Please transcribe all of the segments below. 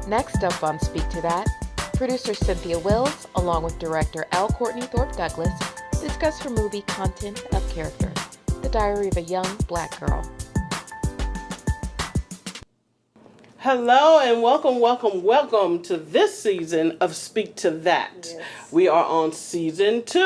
Next up on Speak to That, producer Cynthia Wills, along with director Courtney Thorpe Douglas, discuss her movie Content of Character, the diary of a young black girl. Hello and welcome to this season of Speak to That. Yes. We are on season 2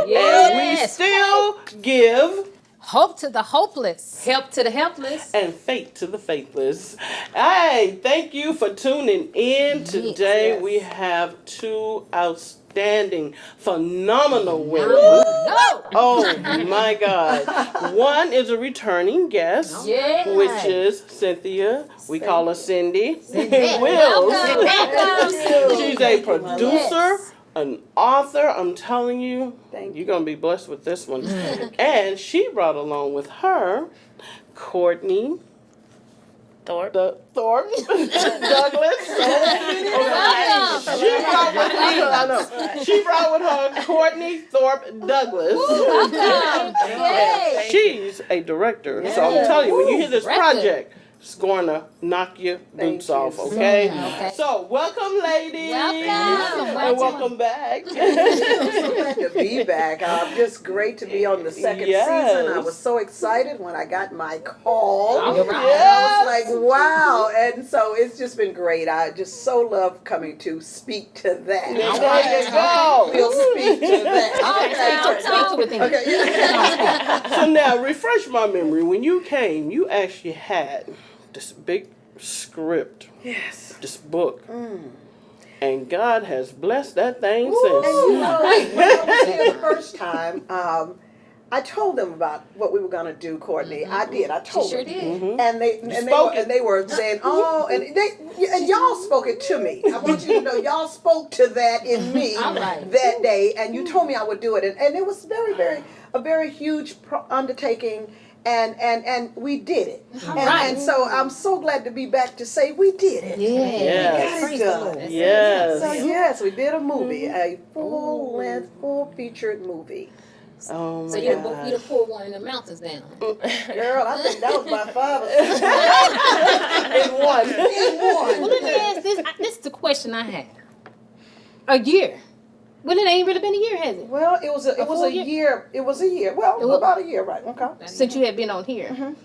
Yes. and we still give Hope to the hopeless. Help to the helpless. and faith to the faithless. Hey, thank you for tuning in today. Yes. We have two outstanding, phenomenal women. No. Oh my God. One is a returning guest, Yeah. which is Cynthia. We call her Cindy. Welcome. Wills. Welcome. She's a producer, an author. I'm telling you, Thank you're going to be blessed with this one. And she brought along with her Courtney Thorpe Douglas. She brought with her Courtney Thorpe Douglas. Yay. She's a director, so I'm telling you, when you hear this Director. project, it's going to knock your boots you. off, okay? Okay. So, welcome, ladies. Welcome. And welcome back. I'm so glad to be back. Just great to be on the second season. I was so excited when I got my call. All right. I was like, wow. And so it's just been great. I just so love coming to Speak to That. There you go. We'll speak to that. Speak to it then. Okay. Yeah. So now, refresh my memory. When you came, you actually had this big script, Yes. this book, and God has blessed that thing And since. you know, when I was here the first time, I told them about what we were going to do, Courtney. I did. I told Sure them. did. And they were saying, oh, and y'all spoke it to me. I want you to know y'all spoke to that in me All right. that day, and you told me I would do it, and it was a very huge undertaking. And we did it. And so I'm so glad to be back to say we did it. Yes. We got it done. Yes. So yes, we did a movie, a full-length, full-featured movie. Oh So my you God. done poured one of the mountains down. Girl, I think that was my father. In one. Well, let me ask this. This is the question I have. A year. Well, it ain't really been a year, has it? Well, it was a full year. year? It was a year. Well, It was- about a year, right? Okay. Since you had been on here.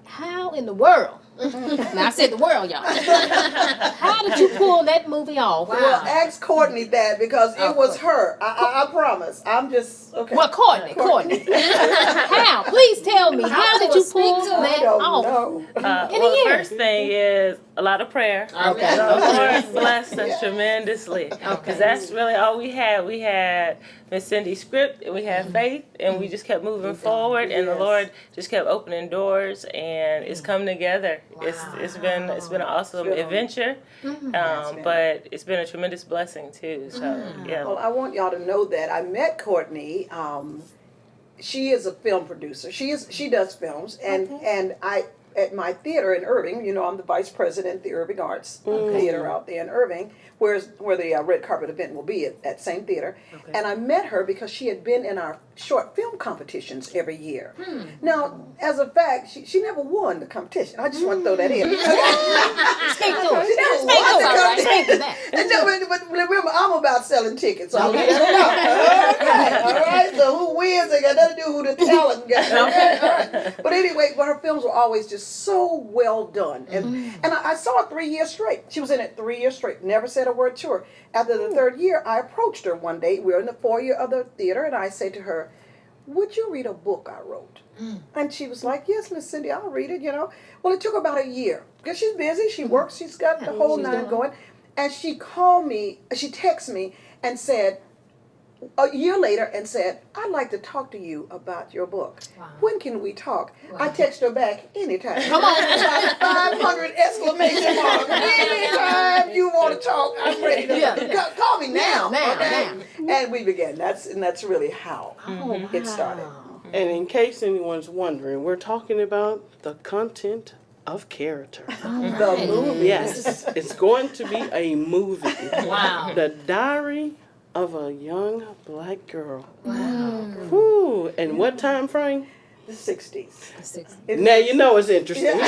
How in the world? Now, I said the world, y'all. How did you pull that movie off? Well, ask Courtney that because it was her. I promise. I'm just okay. Well, Courtney. How? Please tell me. How did you pull Speak to that I don't off? know. In a Well, the year. first thing is a lot of prayer. Okay. The Lord blessed us tremendously. Because that's really all we had. We had Miss Cindy's script, and we had faith, and we just kept moving forward, and the Yes. Lord just kept opening doors, and it's come together. It's been an awesome It's been- adventure, but it's been a tremendous blessing too. So yeah. Well, I want y'all to know that I met Courtney. She is a film producer. She does films, and I at my theater in Irving. You know, I'm the vice president of the Irving Arts Theater out there in Irving, where the red carpet event will be at that same theater. And I met her because she had been in our short film competitions every year. Now, as a fact, she never won the competition. I just want to throw that in. Speak to it. She never Speak to won the it. competition. Speak to that. And no, but remember, I'm about selling tickets. So okay. All right. So who wins? They got nothing to do with who the talent got. Okay. All right. But anyway, her films were always just so well done, and I saw it 3 years straight. She was in it 3 years straight. Never said a word to her. After the third year, I approached her one day. We were in the foyer of the theater, and I said to her, "Would you read a book I wrote?" And she was like, "Yes, Miss Cindy, I'll read it." You know. Well, it took about a year because she's busy. She works. She's got the whole nine going. And she called me. She texted me and said a year later and said, "I'd like to talk to you about your book. When can we talk?" I texted her back anytime. Come on. Like 500 exclamation marks. Anytime you want to talk, I'm ready to call me now. Now. And we began. That's really how it started. And in case anyone's wondering, we're talking about the content of character. The movie. Yes, it's going to be a movie. Wow. The Diary of a Young Black Girl. Wow. Whew. And what time frame? The 60s. Now you know it's interesting.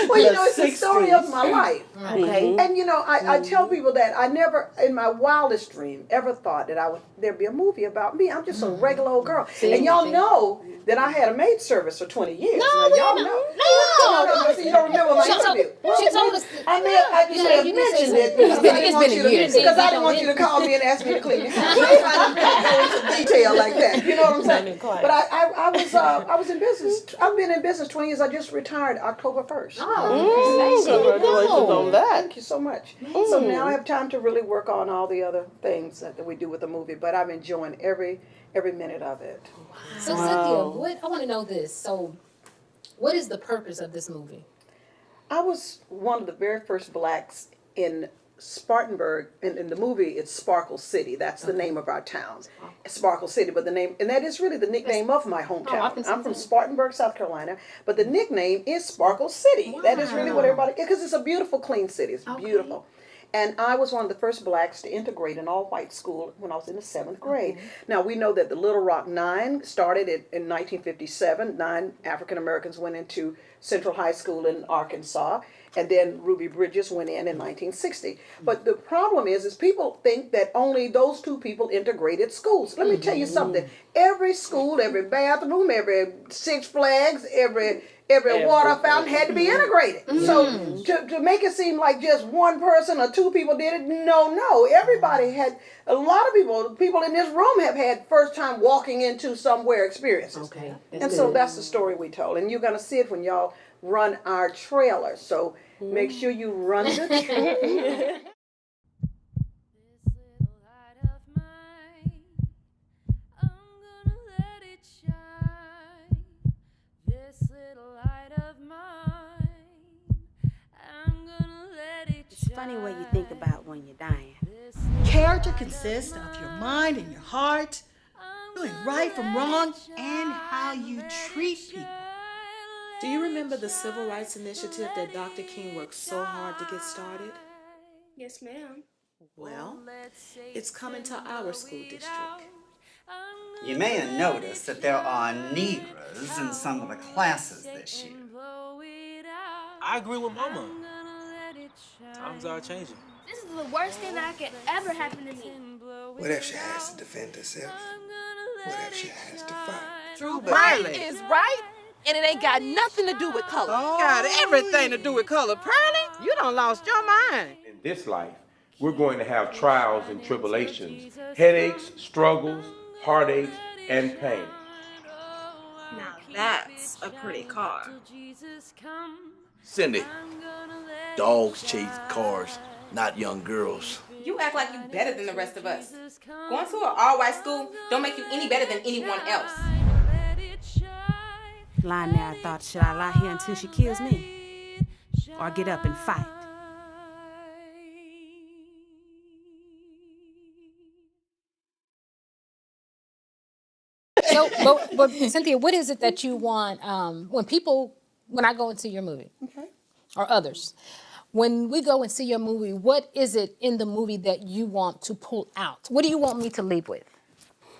Well, you know, it's a story story of my life. Okay. And you know, I tell people that I never, in my wildest dream, ever thought that there'd be a movie about me. I'm just a regular old girl. And y'all know that I had a maid service for 20 years. No, now, y'all know. No. You don't remember my interview. She told us. I just may have mentioned it because I didn't want you to because I didn't want you to call me and ask me to clean your house. I didn't go into detail like that. You know what I'm saying? But I was in business. I've been in business 20 years. I just retired October 1st. Congratulations on that. Thank you so much. So now I have time to really work on all the other things that we do with the movie. But I'm enjoying every minute of it. So Cynthia, I want to know this. So, what is the purpose of this movie? I was one of the very first blacks in Spartanburg. In the movie, it's Sparkle City. That's the name of our town. Sparkle City, but the name, and that is really the nickname of my hometown. I'm from Spartanburg, South Carolina, but the nickname is Sparkle City. Wow. That is really what everybody, because it's a beautiful, clean city. It's beautiful. And I was one of the first blacks to integrate an all-white school when I was in the 7th grade. Now, we know that the Little Rock Nine started in 1957. 9 African Americans went into Central High School in Arkansas, and then Ruby Bridges went in 1960. But the problem is people think that only those 2 people integrated schools. Let me tell you something. Every school, every bathroom, every Six Flags, every water fountain had to be integrated. So to make it seem like just one person or 2 people did it, no. Everybody had, a lot of people in this room have had first time walking into somewhere experiences. Okay. And so that's the story we told. And you're going to see it when y'all run our trailer. So make sure you run the trailer. It's funny what you think about when you're dying. Character consists of your mind and your heart, doing right from wrong, and how you treat people. Do you remember the Civil Rights Initiative that Dr. King worked so hard to get started? Yes, ma'am. Well, it's coming to our school district. You may have noticed that there are Negroes in some of the classes this year. I agree with Mama. Times are changing. This is the worst thing that could ever happen to me. What if she has to defend herself? What if she has to fight? True, Pearlie is right, and it ain't got nothing to do with color. Got everything to do with color. Pearlie, you done lost your mind. In this life, we're going to have trials and tribulations, headaches, struggles, heartaches, and pain. Now that's a pretty car. Cindy, dogs chase cars, not young girls. You act like you better than the rest of us. Going to an all-white school don't make you any better than anyone else. Lying there, I thought, should I lie here until she kills me? Or get up and fight? So, but Cynthia, what is it that you want when I go and see your movie, or others, when we go and see your movie, what is it in the movie that you want to pull out? What do you want me to leave with?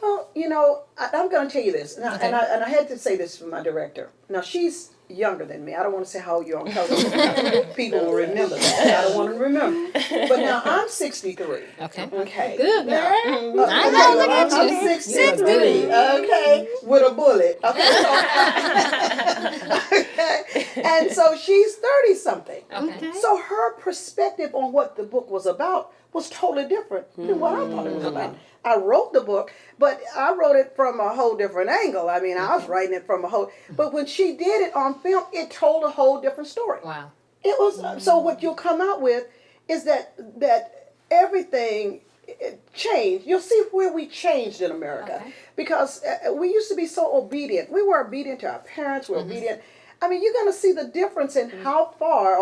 Well, you know, I'm going to tell you this, and I had to say this for my director. Now, she's younger than me. I don't want to say how young, because people will remember that. I don't want to remember. But now, I'm 63. Okay. Good, girl. I know, look at you. I'm 63. Okay. With a bullet. Okay. And so she's 30-something. Okay. So her perspective on what the book was about was totally different than what I thought it was about. I wrote the book, but I wrote it from a whole different angle. I mean, I was writing it from but when she did it on film, it told a whole different story. Wow. It was, so what you'll come out with is that everything changed. You'll see where we changed in America. Because we used to be so obedient. We were obedient to our parents, we were obedient. I mean, you're going to see the difference in how far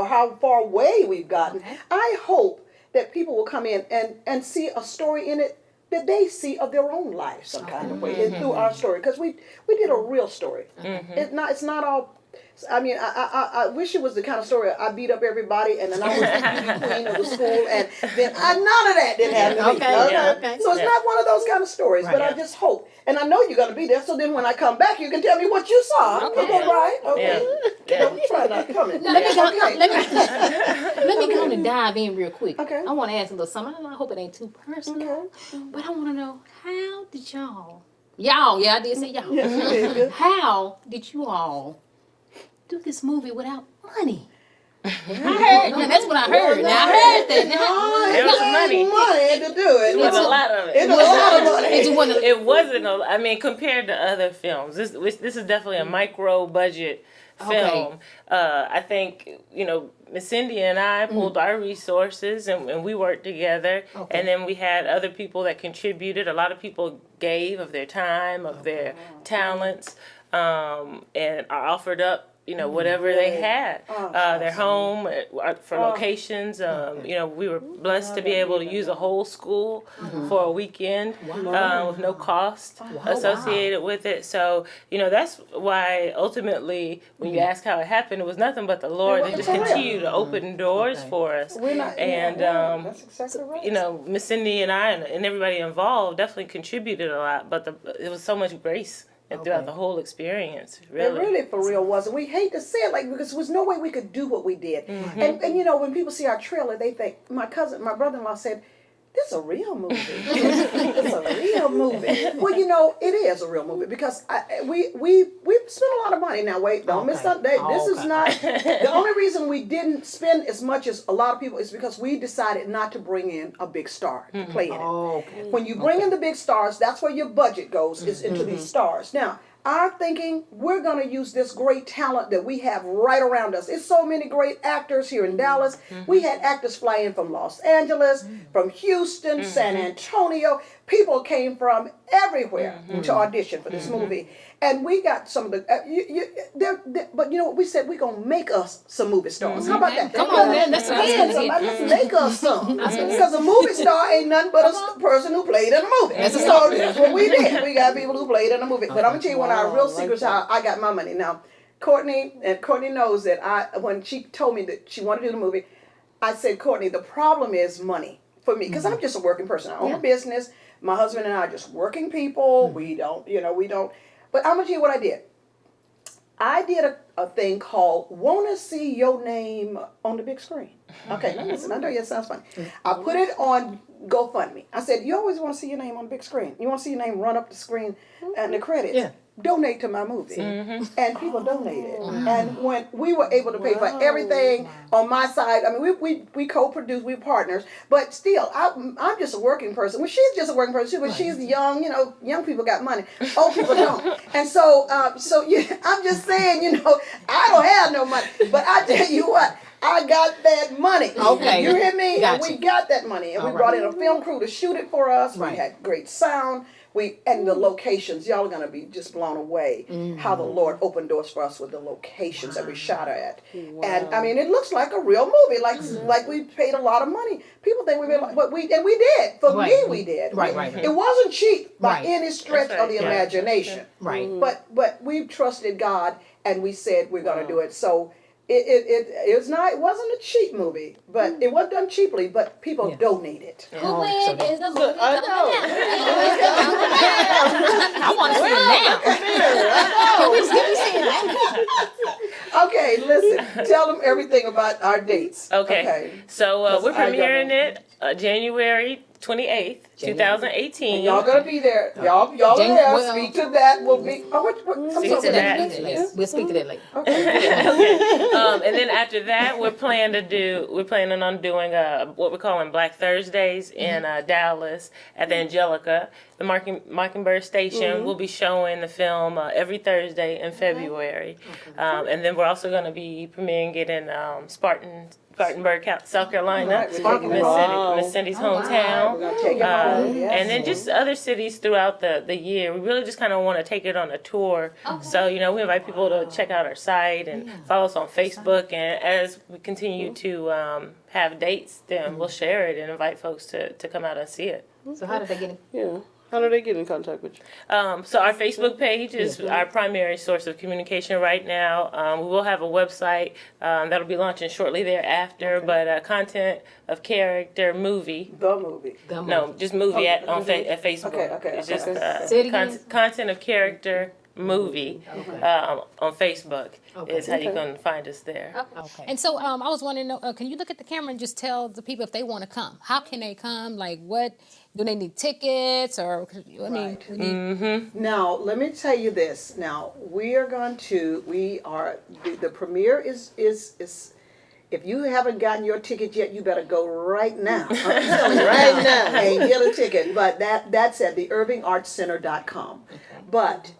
away we've gotten. I hope that people will come in and see a story in it that they see of their own life some kind of way through our story, because we did a real story. It's not all I mean, I wish it was the kind of story I beat up everybody and then I was the beauty queen of the school and then none of that didn't happen to me. Okay. So it's not one of those kind of stories, but I just hope. And I know you're going to be there, so then when I come back, you can tell me what you saw. Okay, right? Okay. Don't try not to come in. Let me go and dive in real quick. Okay. I want to ask a little something. I hope it ain't too personal, but I want to know, how did y'all, I did say y'all. Yes, how did you all do this movie without money? I heard, that's what I heard. Now I heard that. It was money to do it. It was a lot of it. It was a lot of money. It wasn't. I mean, compared to other films, this is definitely a micro budget film. I think Miss Cindy and I pulled our resources and we worked together. And then we had other people that contributed. A lot of people gave of their time, of their talents, and are offered up whatever they had, their home, for locations. We were blessed to be able to use a whole school for a weekend with no cost associated with it. So, that's why ultimately when you ask how it happened, it was nothing but the Lord that just continued to open doors for us. That's exactly right. Miss Cindy and I and everybody involved definitely contributed a lot, but it was so much grace. And throughout the whole experience, really. It really, for real, wasn't. We hate to say it, because there was no way we could do what we did. And when people see our trailer, they think, my brother-in-law said, this is a real movie. It's a real movie. Well, it is a real movie because we spent a lot of money. Now, wait, don't miss that. This is not, the only reason we didn't spend as much as a lot of people is because we decided not to bring in a big star to play in it. When you bring in the big stars, that's where your budget goes, is into these stars. Now, our thinking, we're going to use this great talent that we have right around us. It's so many great actors here in Dallas. We had actors fly in from Los Angeles, from Houston, San Antonio. People came from everywhere to audition for this movie. And we got some of the, but we said we're going to make us some movie stars. How about that? Come on, man. Let's make us some. Because a movie star ain't nothing but a person who played in a movie. So that's what we did. We got people who played in a movie. But I'm going to tell you one of our real secrets how I got my money. Now, Courtney knows that when she told me that she wanted to do the movie, I said, Courtney, the problem is money for me. Because I'm just a working person. I own a business. My husband and I are just working people. We don't. But I'm going to tell you what I did. I did a thing called Wanna See Your Name on the Big Screen. Okay, now listen, I know it sounds funny. I put it on GoFundMe. I said, you always want to see your name on the big screen. You want to see your name run up the screen and the credits. Yeah. Donate to my movie. And people donated. And when we were able to pay for everything on my side, I mean, we co-produced, we were partners, but still, I'm just a working person. Well, she's just a working person too, but she's young, young people got money, old people don't. And so I'm just saying, I don't have no money, but I tell you what, I got that money. Okay. You hear me? Gotcha. And we got that money. And we brought in a film crew to shoot it for us. We had great sound. And the locations, y'all are going to be just blown away how the Lord opened doors for us with the locations that we shot at. Wow. And I mean, it looks like a real movie, like we paid a lot of money. People think we did, but we did. For me, we did. Right. It wasn't cheap by any stretch of the imagination. Right. But we trusted God and we said we're going to do it. So it wasn't a cheap movie, but it wasn't done cheaply, but people donated. Who is the movie? I want to see it now. Okay, listen. Tell them everything about our dates. Okay. So we're premiering it January 28th, 2018. And y'all gonna be there. Y'all are there. Speak to that. We'll be. Speak to that. We'll speak to that later. Okay. And then after that, we're planning on doing what we're calling Black Thursdays in Dallas at the Angelica. The Mockingbird Station will be showing the film every Thursday in February. And then we're also going to be premiering it in Spartanburg, South Carolina, Miss Cindy's hometown. And then just other cities throughout the year. We really just kind of want to take it on a tour. So, we invite people to check out our site and follow us on Facebook. And as we continue to have dates, then we'll share it and invite folks to come out and see it. So how did they get it? How do they get in contact with you? So our Facebook page is our primary source of communication right now. We will have a website that'll be launching shortly thereafter, but Content of Character Movie. The movie. No, just movie at Facebook. Okay. It's just Content of Character Movie on Facebook is how you're going to find us there. Okay. And so I was wondering, can you look at the camera and just tell the people if they want to come? How can they come? Like, what do they need tickets or? I mean, Now let me tell you this. Now the premiere is. If you haven't gotten your ticket yet, you better go right now. I'm telling you right now and get a ticket. But that's at theirvingartscenter.com. But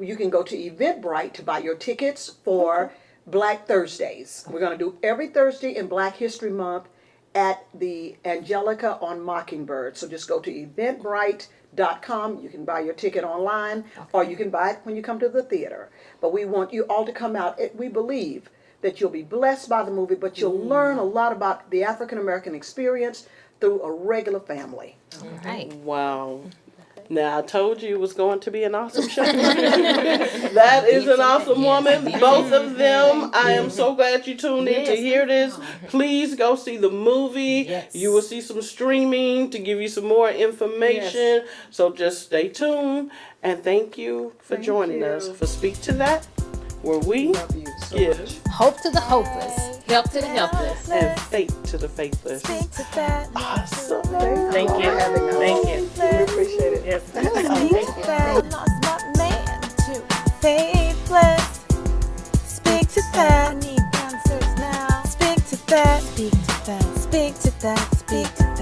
you can go to Eventbrite to buy your tickets for Black Thursdays. We're going to do every Thursday in Black History Month at the Angelica on Mockingbird. So just go to eventbrite.com. You can buy your ticket online or you can buy it when you come to the theater. But we want you all to come out. We believe that you'll be blessed by the movie, but you'll learn a lot about the African American experience through a regular family. Wow. Now, I told you it was going to be an awesome show. That is an awesome woman. Both of them. I am so glad you tuned in to hear this. Please go see the movie. You will see some streaming to give you some more information. So just stay tuned. And thank you for joining us for Speak to That, where we give hope to the hopeless, help to the helpless, and faith to the faithless. Awesome. Thank you. Thank you. We appreciate it. Yes. Thank you. Lost my man to faithless. Speak to that. I need answers now. Speak to that. Speak to that. Speak to that. Speak to that.